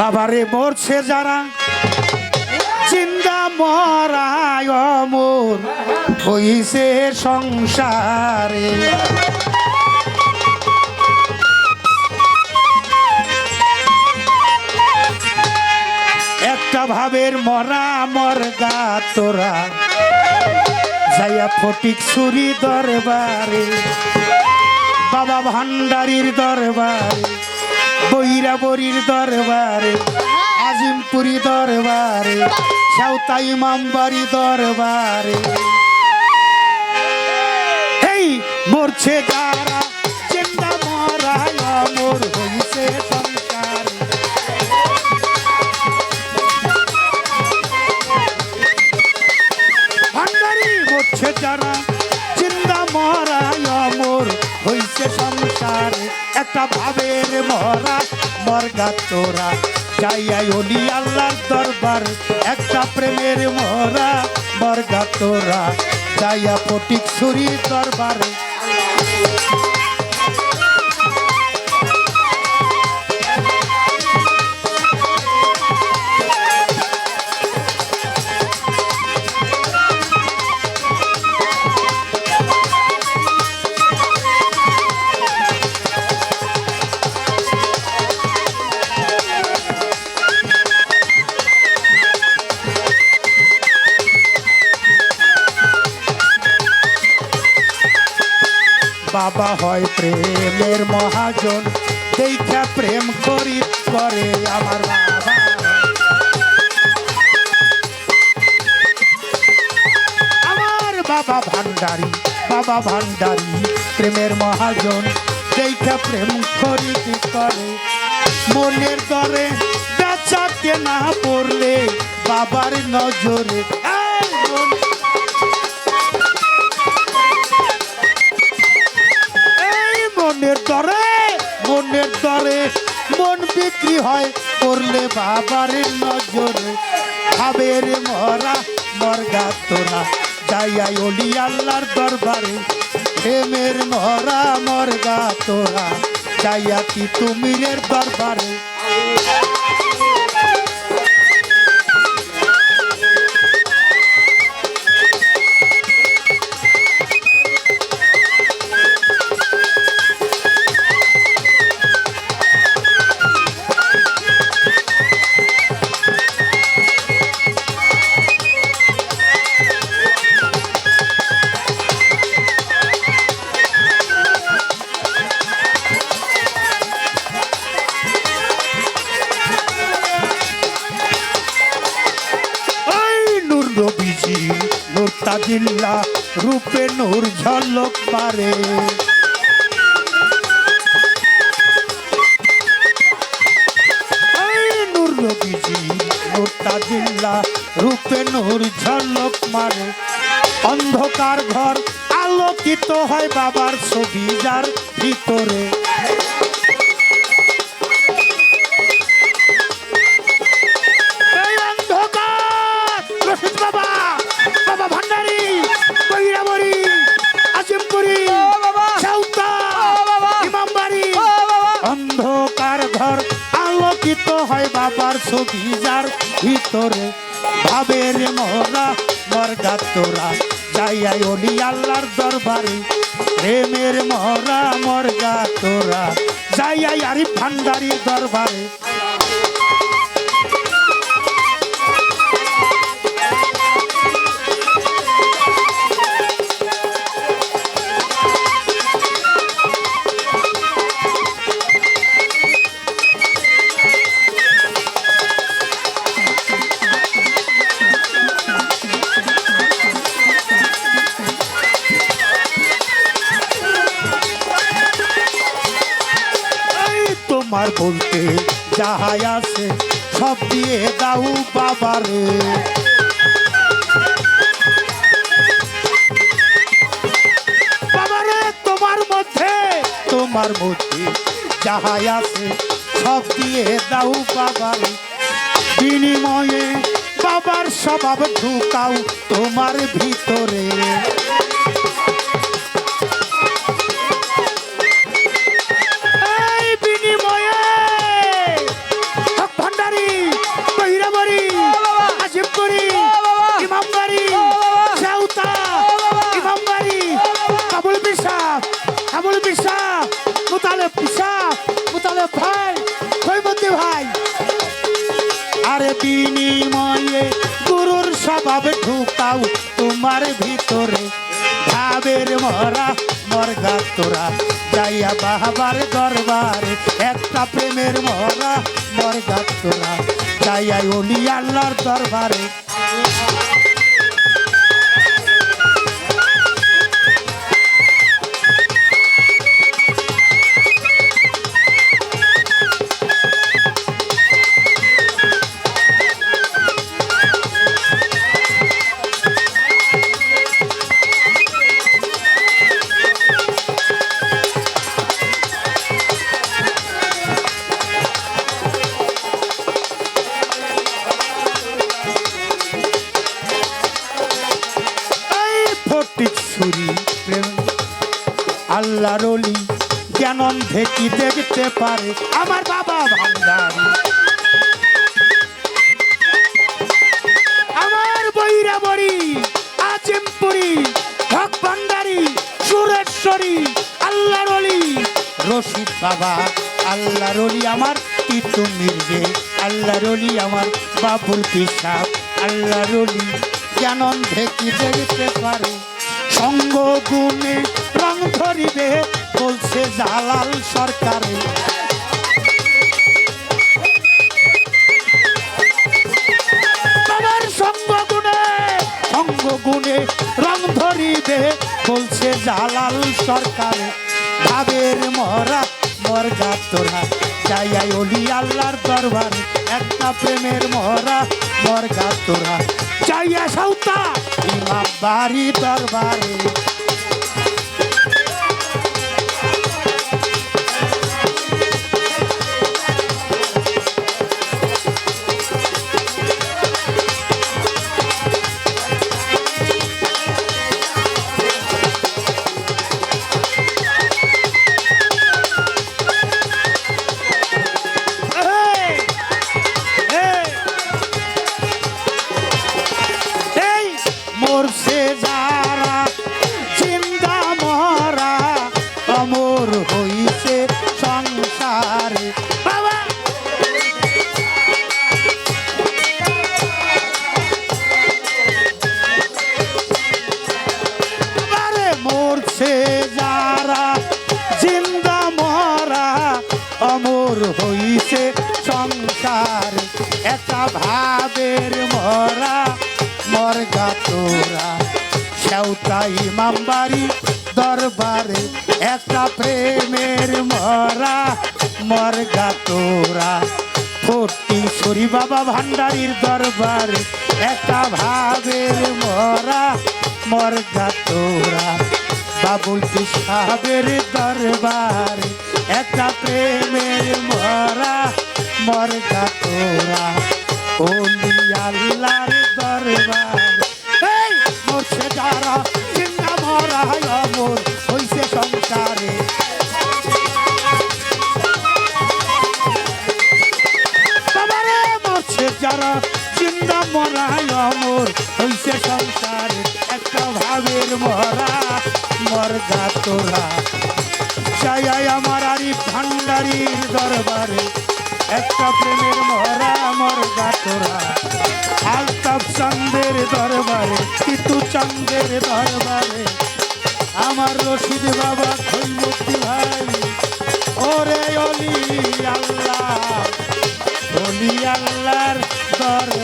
বাবারে মরছে যারা চিন্তা মরায় অমর হইছে সংসারে। একটা ভাবের মরা মরগা তোরা যাইয়া ফটিক ছুরি দরবারে, বাবা ভান্ডারির দরবারে, বৈরাবরীর দরবারে, আজিমপুরি দরবারে, সাউতা ইমামবাড়ি দরবারে। এই মরছে যারা চিন্তা মরায় অমর হইছে সংসারে। ভান্ডারি মরছে যারা চিন্তা মরায় অমর হইছে সংসারে। একটা ভাবের মরা মরগা তোরা যাইয়া ওলি আল্লাহর দরবার, একটা প্রেমের মরা মরগা তোরা যাইয়া ফটিক ছুরির দরবারে। বাবা হয় প্রেমের মহাজন, দেখা প্রেম করি করে আমার বাবা। আমার বাবা ভান্ডারি, বাবা ভান্ডারি প্রেমের মহাজন, দেখা প্রেম করি করে। মনের দরে বেচাতে না পড়লে বাবার নজরে। মনের দরে মন বিক্রি হয় করলে বাবার নজরে। ভাবের মরা মরগা তোরা যাইয়া ওলি আল্লাহর দরবারে। প্রেমের মরা মরগা তোরা যাইয়া তিতুমিরের দরবারে। নূর তাজিল্লা রূপে নূর ঝলক মারে। নূর নবীজি নূর তাজিল্লা রূপে নূর ঝলক মারে। অন্ধকার ঘর আলোকিত হয় বাবার ছবি যার ভিতরে। অন্ধকার ঘর আলোকিত হয় বাবার ছবি যার ভিতরে। ভাবের মরা মরগা তোরা যাইয়া ওলি আল্লাহর দরবারে। প্রেমের মরা মরগা তোরা যাইয়া আরিফ ভান্ডারির দরবারে। তোমার বলতে যাহাই আছে সব দিয়ে দাও বাবারে। বাবারে তোমার মধ্যে যাহাই আছে সব দিয়ে দাও বাবারে। বিনিময়ে বাবার স্বভাব ঢুকাও তোমার ভিতরে। বাবুল পিসা, মুতালেব পিসা, মুতালেব ভাই, খৈমতি ভাই। আরে বিনিময়ে গুরুর স্বভাব ঢুকাও তোমার ভিতরে, ভাবের মরা মর্গা তোরা যাইয়া বাবার দরবারে, একটা প্রেমের মরা মর্গা তোরা যাইয়া অলি আল্লাহর দরবারে। আল্লাহর ওলি জ্ঞান অন্ধে কি দেখতে পারে, আমার বাবা ভান্ডারী, আমার বৈরা বড়ি আজিমপুরি হক ভান্ডারী সুরেশ্বরী আল্লাহর ওলি রশিদ বাবা, আল্লাহর ওলি আমার তিতু মির্জে, আল্লাহর ওলি আমার বাবুল পিসাব, আল্লাহর ওলি জ্ঞান অন্ধে কি দেখতে পারে, সঙ্গ গুণে রং ধরিবে বলছে জালাল সরকারে। বাবার সঙ্গ গুণে রং ধরিবে বলছে জালাল সরকারে, ভাবের মরা মর্গা তোরা যাইয়া অলি আল্লাহর দরবারে, একটা প্রেমের মরা মর্গা তোরা যাইয়া সাউতা ইমাম বাড়ি দরবারে। মরছে যারা জিন্দা মরা অমর হইছে সংসারে, বাবা আরে মরছে যারা জিন্দা মরা অমর হইছে সংসারে, একটা ভাবের মরা মর্গা তোরা সেউতা ইমাম বাড়ি দরবারে, একটা প্রেমের মরা মর্গা তোরা ফটিশ্বরী বাবা ভান্ডারীর দরবারে, একটা ভাবের মরা মর্গা তোরা বাবুল পিসাবের দরবারে, একটা প্রেমের মরা মর্গা তোরা অলি আল্লাহর দরবার। এই মরছে যারা জিন্দা মরা অমর হইছে সংসারে, বাবারে মরছে যারা জিন্দা মরা অমর হইছে সংসারে, একটা ভাবের মরা মর্গা তোরা যাইয়া আমার আরিফ ভান্ডারীর দরবারে, একটা প্রেমের মরা মর্গা তোরা আলতাফ চাঁদের দরবারে, তিতু চাঁদের দরবারে, আমার রশিদ বাবা খৈমতি ভাই, ওরে অলি আল্লাহ অলি আল্লাহর দরবারে।